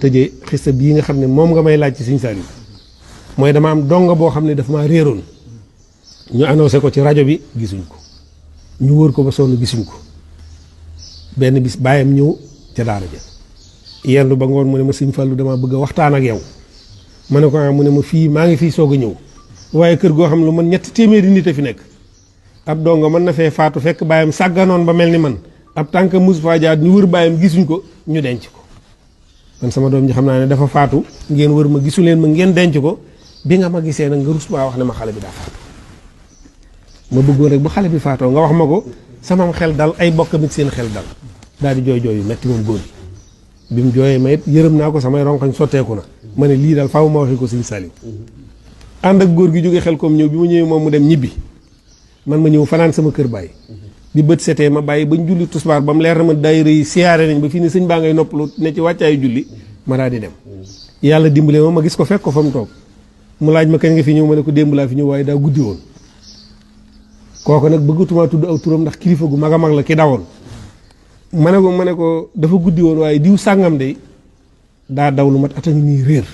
tëjee xista bii nga xam ne moom nga may laaj ci Sëñ Saaliw mooy dama am donga boo xam ne daf maa réeroon ñu annoncé ko ci rajo bi gisuñ ko ñu wër ko ba sonn gisuñ ko benn bis bàyyam ñëw ca daara ja yendu ba ngoon mu ne ma Sëñ Fallu dama bëgg a waxtaan ak yow ma ne ko mu ne ma fii maa ngi fii soog a ñëw waaye kër goo xam ne lu man 3 téeméeri nit a fi nekk ab donga mën na fee faatu fekk bàyyam sàgganoon ba mel ni man ab tànk mus faa jaar ñu wër bàyyam gisuñ ko ñu denc ko man sama doom ji xam naa ne dafa faatu ngeen wër ma gisu leen ma ngeen denc ko bi nga ma gisee nag nga rus maa wax ne ma xale bi daa faatu ma bëggoon rek bu xale bi faatoo nga wax ma ko sama xel dal ay bokkam it seen xel dal daal di jooy jooy yu metti moom góor gi bi mu jooyee ma it yërëm naa ko samay ronkañ sotteeku na ma ne lii daal faaw ma waxee ko Sëñ Saaliw ànd ak góor gi jóge xel comme ñëw bi ma ñëwee moom mu dem ñibbi man ma ñëw fanaan sama kër bàyyi bi bët setee ma bàyyi bañ julli tusbaar ba mu leer na ma daayira yi siyaare nañ ba fii ne sëñ baa ngay noppalu ne ci wàccaayu julli ma daal di dem yàlla dimbale ma gis ko fekk ko fa mu toog mu laaj ma kañ nga fi ñëw ma ne ko démb laa fi ñëw waaye daa guddi woon kooku nag bëggatumaa tudd aw turam ndax kilifa gu mag a mag la ki dawoon ma ne ko dafa guddi woon waaye diw sàngam de daa daw lu mat at a ngi nii réer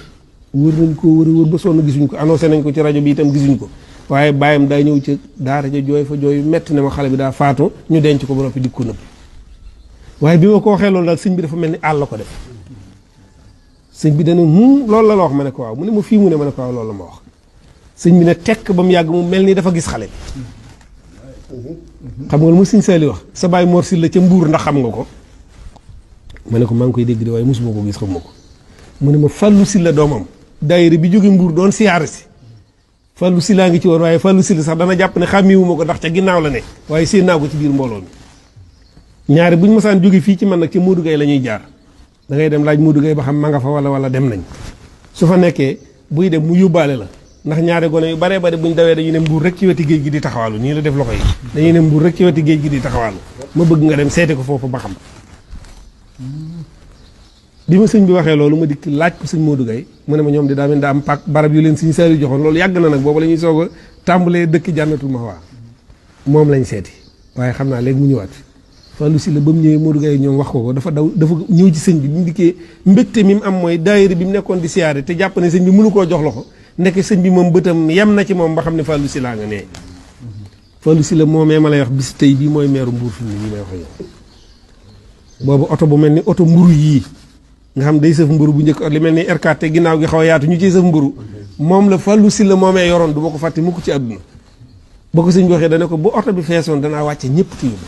wër nañ ko wër ba sonn gisuñ ko annoncé nañ ko ci rajo bi itam gisuñ ko waaye bàyyam daa ñëw ci daara ja jooy fa jooy metti ne ma xale bi daa faatu ñu denc ko ba noppi di ko nëbb waaye bi ma ko waxee loolu daal sëñ bi dafa mel ni àll ko def sëñ bi dana loolu la wax ma ne ko waaw mu ne ma fii mu ne ma ne ko waaw loolu la ma wax sëñ bi ne tekk ba mu yàgg mu mel ni dafa gis xale bi xam nga lu ma Sëñ Saaliw wax sa baay Mor Sylla ca Mbuur ndax xam nga ko ma ne ko maa ngi koy dégg de waaye mosuma ko gis xam ma ko mu ne ma Fàllu Sylla doomam daayira bi jóge Mbuur doon siyaare si Fàllu Sylla ngi ci woon waaye Fàllu Sylla sax dana jàpp ne xàmmiwuma ko ndax ca ginnaaw la ne waaye séen naa ko ci biir mbooloo mi ñaari buñ masaan jóge fii ci man nag ca Modou Gueye la ñuy jaar da ngay dem laaj Modou Gueye ba xam ma nga fa wala dem nañ su fa nekkee buy dem mu yóbbaale la ndax ñaari gone yu baree bari buñ dawee dañuy ne Mbuur rek ci weti géej gi di taxawaalu nii la def loxo yi dañuy ne Mbuur rek ci weti géej gi di taxawaalu ma bëgg nga dem seete ko foofu ba xam bi ma sëñ bi waxee loolu ma dikk laaj ko sëñ Modou Gueye mu ne ma ñoom di daa mel daa am pak barab yu leen Sëñ Saaliw joxoon loolu yàgg na nag boobu la ñuy soog a tàmbalee dëkk Jannatul Mahwa moom lañ seeti waaye xam naa léegi mu ñëwaat Fàllu Sylla ba mu ñëwee Modou Gueye ñoom wax ko dafa ñëw ci sëñ bi bi mu dikkee mbégte mi mu am mooy daayira bi mu nekkoon di siyaare te jàpp ne sëñ bi mënu koo jox loxo nekk sëñ bi moom bëtam yem na ci moom ba xam ne Fàllu Sylla nga nee Fàllu Sylla moomee ma lay wax bis tey bii mooy meeru Mbuur fi mu ne may wax yow boobu oto bu mel ni oto mburu yii nga xam day sëf mburu bu njëkk li mel ni R4 te ginnaaw gi xaw a yaatu ñu ciy sëf mburu moom la Fàllu Sylla moomee yoroon du ma ko fàtte mukk ci àdduna boo ko sëñ bi waxee dana ko bu oto bi feesoon danaa wàcce ñëpp ci yóbbu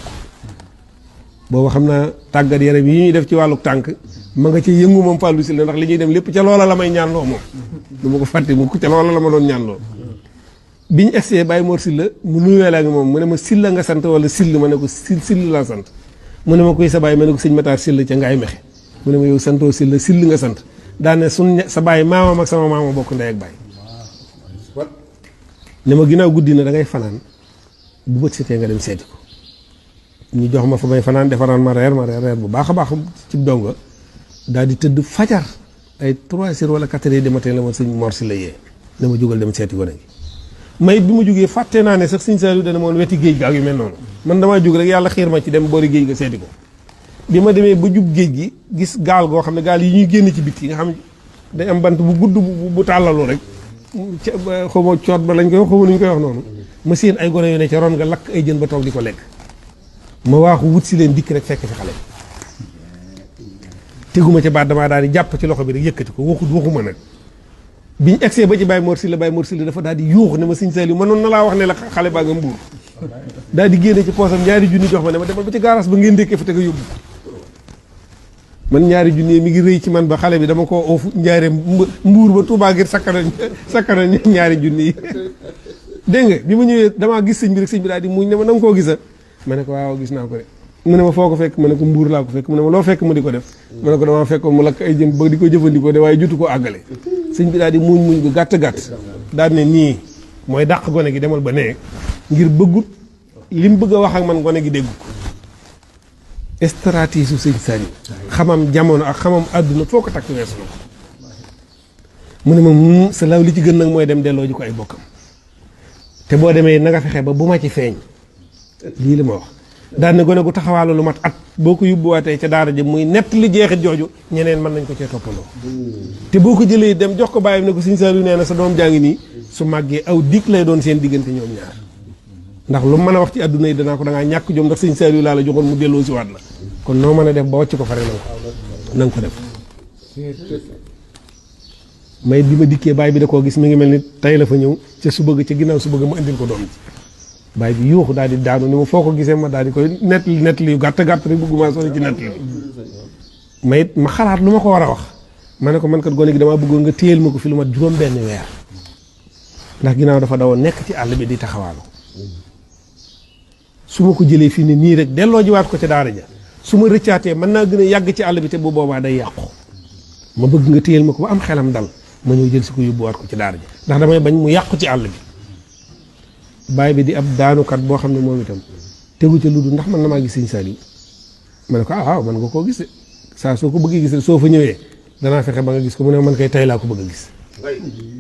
boobu xam naa tàggat yaram yi ñuy def ci wàllu tànk ma nga ci yëngu moom Fàllu Sylla ndax li ñuy dem lépp ca loola la may ñaanloo moom du ma ko fàtte mukk ca loola la ma doon ñaanloo biñu essayé Baye Mor Sylla mu nuyoo la ak moom mu ne ma Sylla nga sant wala Syll ma ne ko Syll laa sant mu ne ma koy sa baay ma ne ko sëñ Matar Sylla ca Ngaay Mexe mu ne ma yow santoo Sylla Syll nga sant daane suñ sa baay maamam ak sama maama bokk ndey ak baay ne ma ginnaaw guddi na da ngay fanaan bu bët setee nga dem seeti ko ñu jox ma fa may fanaan defaraan ma reer bu baax a baax ci donga daal di tëdd fajar ay 3 heures wala 4 heures du matin la ma sëñ Mor Sylla yee dama jógal dem seeti gone gi may bi ma jógee fàtte naa ne sax Sëñ Saaliw dana moon weti géej ga ak yu mel noonu man damaa jóg rek yàlla xiir ma ci dem boori géej ga seeti ko bi ma demee ba jub géej gi gis gaal goo xam ne gaal yi ñuy génn ci biti nga xam day am bant bu gudd bu tàllalu rek xaw ma coot ba lañ koy wax xaw ma nu ñu koy wax noonu ma séen ay gone yu ne ca ron nga lakk ay jën ba toog di ko lekk ma waaxu wut si leen dikk rek fekk fi xale teguma ca baat damaa daal di jàpp ci loxo bi rek yëkkati ko waxuma nag biñu egsee ba ci Baye Mor Sylla dafa daal di yuux ne ma Sëñ Saaliw mënoon na laa wax ne la xale baa nga Mbuur daal di génne ci poosam 2 junni jox ma ne ma demal ba ci gaaraas ba ngeen dékkee fa te nga yóbbu man 2 junni mi ngi rëy ci man ba xale bi dama ko oofu njaaree Mbuur ba Tuubaa ngir sakkana 2 junni yi dégg nga bi ma ñëwee damaa gis sëñ bi rek sëñ bi daal di muñ ne ma na nga koo gisa ma ne ko waaw gis naa ko de mu ne ma foo ko fekk ma ne ko Mbuur laa ko fekk mu ne ma loo fekk mu di ko def ma ne ko damaa fekkoon mu lakk ay jën ba di ko jëfandikoo de waaye jutu ko àggale sëñ bi daal di muñ bu gàtt daal ne nii mooy dàq gone gi demal ba nee ngir bëggut li mu bëgg a wax ak man gone gi dégg ko stratégie su Sëñ Saaliw xamam jamono ak xamam àdduna foo ko takk weesu na ko mu ne ma sa law li ci gën nag mooy dem delloo ji ko ay bokkam te boo demee na nga fexe ba bu ma ci feeñ lii la ma wax daan na gone gu taxawaalu lu mat at boo ko yóbbuwaatee ca daara ji muy nett li jeexit jooju ñeneen mën nañ ko cee toppandoo te boo ko jëlee dem jox ko bàyyam ne ko Sëñ Saaliw nee na sa doom jaa ngi nii su màggee aw dig lay doon seen diggante ñoom ñaar ndax lu mën a wax ci àdduna yi danaa ko da ngaa ñàkk jom ndax Sëñ Saaliw laa la joxoon mu delloo si waat la kon noo mën a def ba wàcc ko fare na nga ko def may bi ma dikkee baay bi da koo gis mi ngi mel ni tey la fa ñëw ca su bëgg ca ginnaaw su bëgg ma indil ko doom ji baay bi yuuxu daal di daanu ni ma foo ko gisee ma daal di koy nettali yu gàtt gàtt rek bëgguma sori ci nettali ma it ma xalaat lu ma ko war a wax ma ne ko man kat gone gi damaa bëggoon nga téyel ma ko fi lu mat juróom benn weer ndax ginnaaw dafa dawoon nekk ci àll bi di taxawaalu su ma ko jëlee fii ne nii rek delloo jiwaat ko ca daara ja su ma rëccaatee mën naa gën a yàgg ci àll bi te bu boobaa day yàqu ma bëgg nga téyel ma ko ba am xelam dal ma ñëw jël si ko yóbbuwaat ko ci daara ja ndax damay bañ mu yàqu ci àll bi baay bi di ab daanukat boo xam ne moom itam tegu ca lu dul ndax man na maa gis Sëñ Saaliw ma ne ko waaw man nga koo gis de saa soo ko bëggee gis soo fa ñëwee danaa fexe ba nga gis ko mu ne man kay tey laa ko bëgg a gis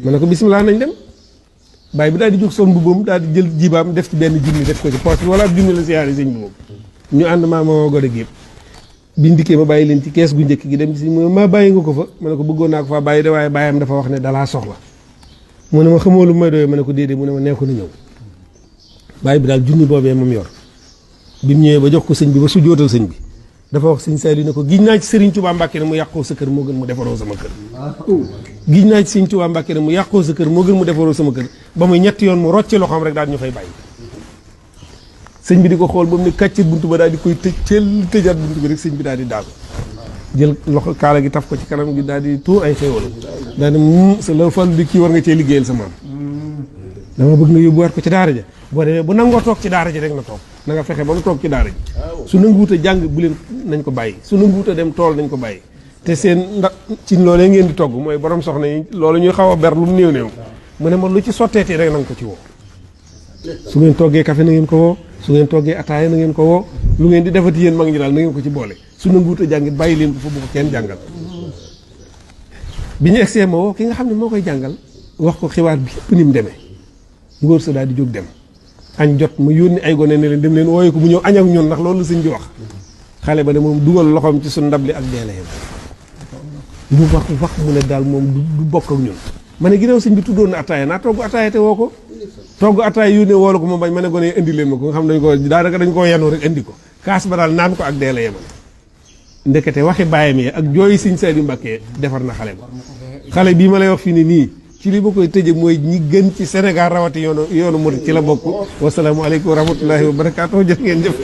ma ne ko bisimilah nañ dem baay bi daal di jóg son mbubbam daal di jël jibaam def ci benn junni def ko ci poche wala ab junni la siyaare sëñ bi moom ñu ànd maa ma gone gi yëpp biñ dikkee ma bàyyi leen ci kees gu njëkk gi dem ci ma bàyyi nga ko fa ma ne ko bëggoon naa ko faa bàyyi de waaye bàyyam dafa wax ne dalaa soxla mu ne ma xamoo lu may doyee ma ne ko déedéet mu ne ma nee ko na ñëw bàyyi bi daal junni boobee moom yor bi mu ñëwee ba jox ko sëñ bi ba su jootal sëñ bi dafa wax Sëñ Saaliw ne ko giñ naa ci Sëriñ Tuubaa Mbàkke ne mu yàqoo sa kër moo gën mu defaroo sama kër giñ naa ci Sëriñ Tuubaa Mbàkke ne mu yàqoo sa kër moo gën mu defaroo sama kër ba muy ñetti yoon mu rocci loxoom rek daal ñu fay bàyyi sëñ bi di ko xool ba mu ne kàccit buntu ba daal di koy tëjaat buntu bi rek sëñ bi daal di daal jël loxo kaala gi taf ko ci kanam gi daal di tuur ay xéwal daal di sa la fal di kii war nga cee liggéeyal sa maam dama bëgg nga yóbbuwaat ko ci daara ja boo demee bu nangoo toog ci daara ji rek na toog na nga fexe ba mu toog ci daara ji su nanguwut a jàng bu leen nañ ko bàyyi su nanguwut a dem tool nañ ko bàyyi te seen ndax ci loolee ngeen di togg mooy borom soxna yi loolu ñuy xaw a ber lu mu néew néew mu ne ma lu ci sotteeti rek na nga ko ci woo su ngeen toggee café na ngeen ko woo su ngeen toggee ataaya na ngeen ko woo lu ngeen di defati yéen mag ñi daal na ngeen ko ci boole su nanguwut a jàngit bàyyi leen ko fa bu ko kenn jàngal bi ñu egsee ma woo ki nga xam ne moo koy jàngal wax ko xibaar bi yëpp ni mu demee ngóor sa daal di jóg dem añ jot mu yónni ay gone ne leen dem leen wooye ko mu ñëw añ ak ñun ndax loolu la sëñ bi wax xale ba ne moom dugal loxoom ci suñ ndab li ak deele yam mu wax mu ne daal moom du bokk ak ñun ma ne ginnaaw sëñ bi tuddoon na ataaya naa togg ataaya te woo ko togg ataaya yónnee woolu ko ma bañ ma ne gone indi leen ma ko nga xam dañ ko daanaka dañ koo yenu rek indi ko kaas ba daal naan ko ak deele yam ndekete waxi bàyyam yi ak jooyi Sëñ Saaliw Mbàkke defar na xale ba xale bii ma lay wax fii ne nii ci li ma koy tëje mooy ñi gën ci Sénégal rawati yoonu murid ci la bokk wasalaamu aleykum wa rahmatullahi wa barakaatu jëf ngeen jëf